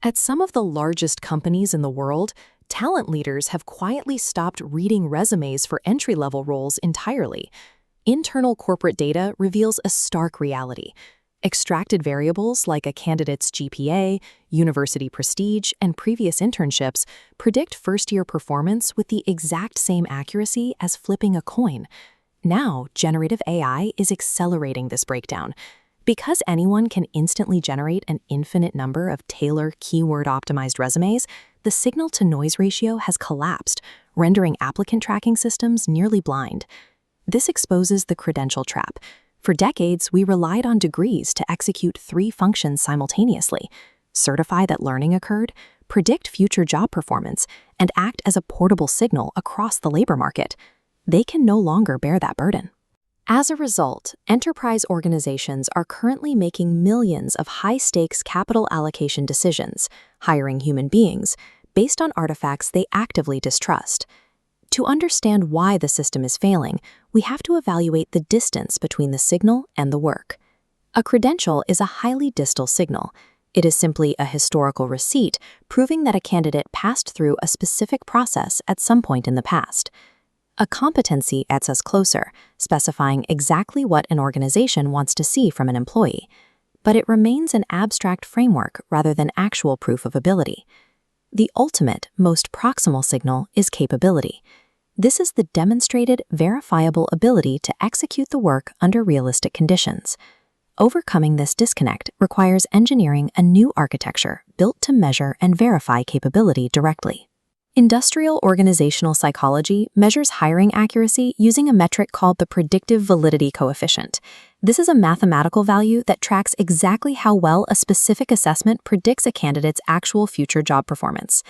At some of the largest companies in the world, talent leaders have quietly stopped reading resumes for entry-level roles entirely. Internal corporate data reveals a stark reality. Extracted variables like a candidate's GPA, university prestige, and previous internships predict first-year performance with the exact same accuracy as flipping a coin. Now, generative AI is accelerating this breakdown. Because anyone can instantly generate an infinite number of tailored, keyword-optimized resumes, the signal-to-noise ratio has collapsed, rendering applicant tracking systems nearly blind. This exposes the credential trap. For decades, we relied on degrees to execute three functions simultaneously: certify that learning occurred, predict future job performance, and act as a portable signal across the labor market. They can no longer bear that burden. As a result, enterprise organizations are currently making millions of high-stakes capital allocation decisions, hiring human beings, based on artifacts they actively distrust. To understand why the system is failing, we have to evaluate the distance between the signal and the work. A credential is a highly distal signal. It is simply a historical receipt proving that a candidate passed through a specific process at some point in the past. A competency gets us closer, specifying exactly what an organization wants to see from an employee. But it remains an abstract framework rather than actual proof of ability. The ultimate, most proximal signal is capability. This is the demonstrated, verifiable ability to execute the work under realistic conditions. Overcoming this disconnect requires engineering a new architecture built to measure and verify capability directly. Industrial organizational psychology measures hiring accuracy using a metric called the predictive validity coefficient. This is a mathematical value that tracks exactly how well a specific assessment predicts a candidate's actual future job performance.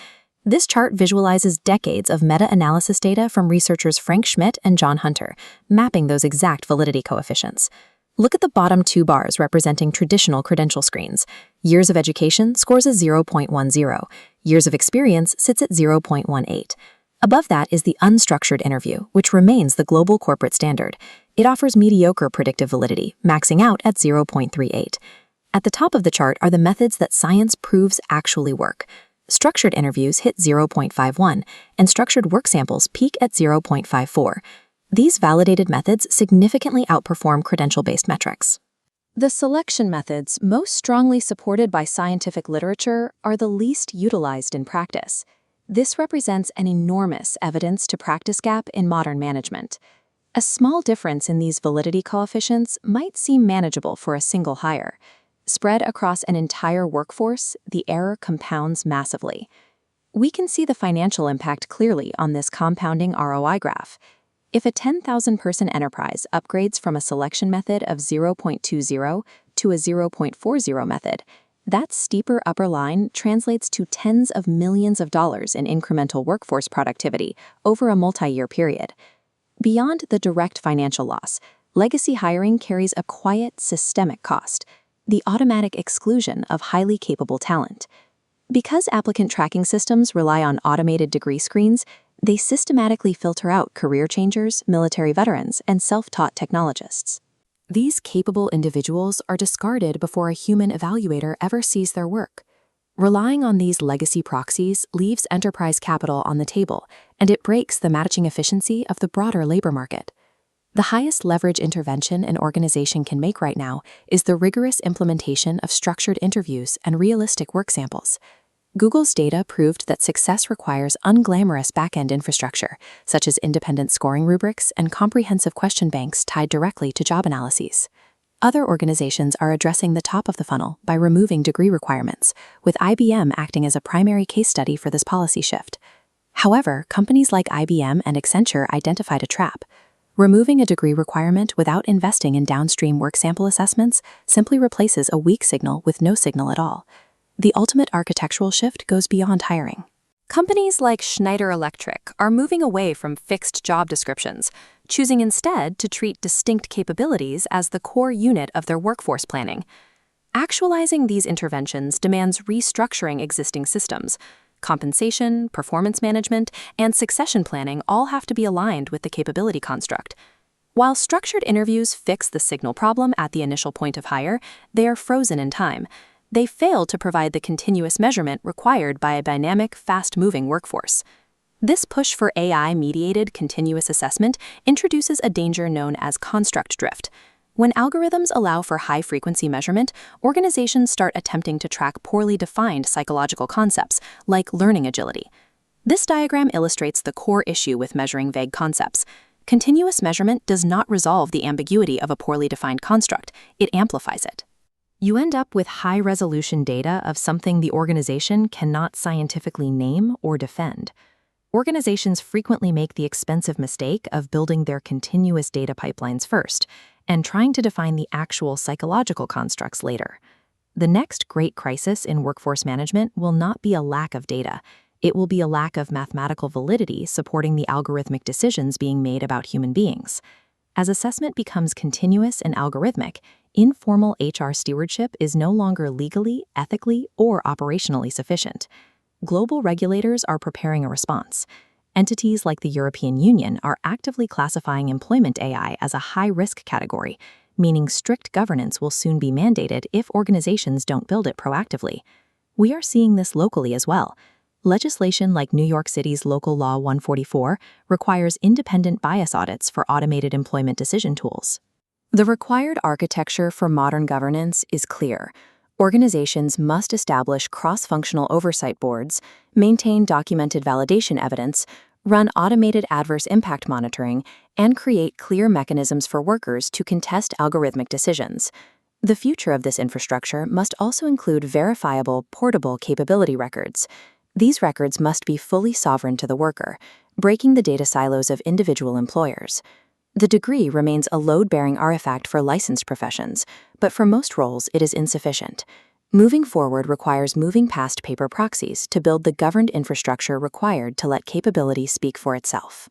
This chart visualizes decades of meta-analysis data from researchers Frank Schmidt and John Hunter, mapping those exact validity coefficients. Look at the bottom two bars representing traditional credential screens. Years of education scores a 0.10. Years of experience sits at 0.18. Above that is the unstructured interview, which remains the global corporate standard. It offers mediocre predictive validity, maxing out at 0.38. At the top of the chart are the methods that science proves actually work. Structured interviews hit 0.51, and structured work samples peak at 0.54. These validated methods significantly outperform credential-based metrics. The selection methods most strongly supported by scientific literature are the least utilized in practice. This represents an enormous evidence-to-practice gap in modern management. A small difference in these validity coefficients might seem manageable for a single hire. Spread across an entire workforce, the error compounds massively. We can see the financial impact clearly on this compounding ROI graph. If a 10,000-person enterprise upgrades from a selection method of 0.20 to a 0.40 method, that steeper upper line translates to tens of millions of dollars in incremental workforce productivity over a multi-year period. Beyond the direct financial loss, legacy hiring carries a quiet, systemic cost: the automatic exclusion of highly capable talent. Because applicant tracking systems rely on automated degree screens, they systematically filter out career changers, military veterans, and self-taught technologists. These capable individuals are discarded before a human evaluator ever sees their work. Relying on these legacy proxies leaves enterprise capital on the table, and it breaks the matching efficiency of the broader labor market. The highest leverage intervention an organization can make right now is the rigorous implementation of structured interviews and realistic work samples. Google's data proved that success requires unglamorous back-end infrastructure, such as independent scoring rubrics and comprehensive question banks tied directly to job analyses. Other organizations are addressing the top of the funnel by removing degree requirements, with IBM acting as a primary case study for this policy shift. However, companies like IBM and Accenture identified a trap. Removing a degree requirement without investing in downstream work sample assessments simply replaces a weak signal with no signal at all. The ultimate architectural shift goes beyond hiring. Companies like Schneider Electric are moving away from fixed job descriptions, choosing instead to treat distinct capabilities as the core unit of their workforce planning. Actualizing these interventions demands restructuring existing systems. Compensation, performance management, and succession planning all have to be aligned with the capability construct. While structured interviews fix the signal problem at the initial point of hire, they are frozen in time. they fail to provide the continuous measurement required by a dynamic, fast-moving workforce. This push for AI-mediated continuous assessment introduces a danger known as construct drift. When algorithms allow for high-frequency measurement, organizations start attempting to track poorly defined psychological concepts, like learning agility. This diagram illustrates the core issue with measuring vague concepts. Continuous measurement does not resolve the ambiguity of a poorly defined construct, it amplifies it. You end up with high-resolution data of something the organization cannot scientifically name or defend. Organizations frequently make the expensive mistake of building their continuous data pipelines first and trying to define the actual psychological constructs later. The next great crisis in workforce management will not be a lack of data. It will be a lack of mathematical validity supporting the algorithmic decisions being made about human beings. As assessment becomes continuous and algorithmic, informal HR stewardship is no longer legally, ethically, or operationally sufficient. Global regulators are preparing a response. Entities like the European Union are actively classifying employment AI as a high-risk category, meaning strict governance will soon be mandated if organizations don't build it proactively. We are seeing this locally as well. Legislation like New York City's Local Law 144 requires independent bias audits for automated employment decision tools. The required architecture for modern governance is clear. Organizations must establish cross-functional oversight boards, maintain documented validation evidence, run automated adverse impact monitoring, and create clear mechanisms for workers to contest algorithmic decisions. The future of this infrastructure must also include verifiable, portable capability records. These records must be fully sovereign to the worker, breaking the data silos of individual employers. The degree remains a load-bearing artifact for licensed professions, but for most roles it is insufficient. Moving forward requires moving past paper proxies to build the governed infrastructure required to let capability speak for itself.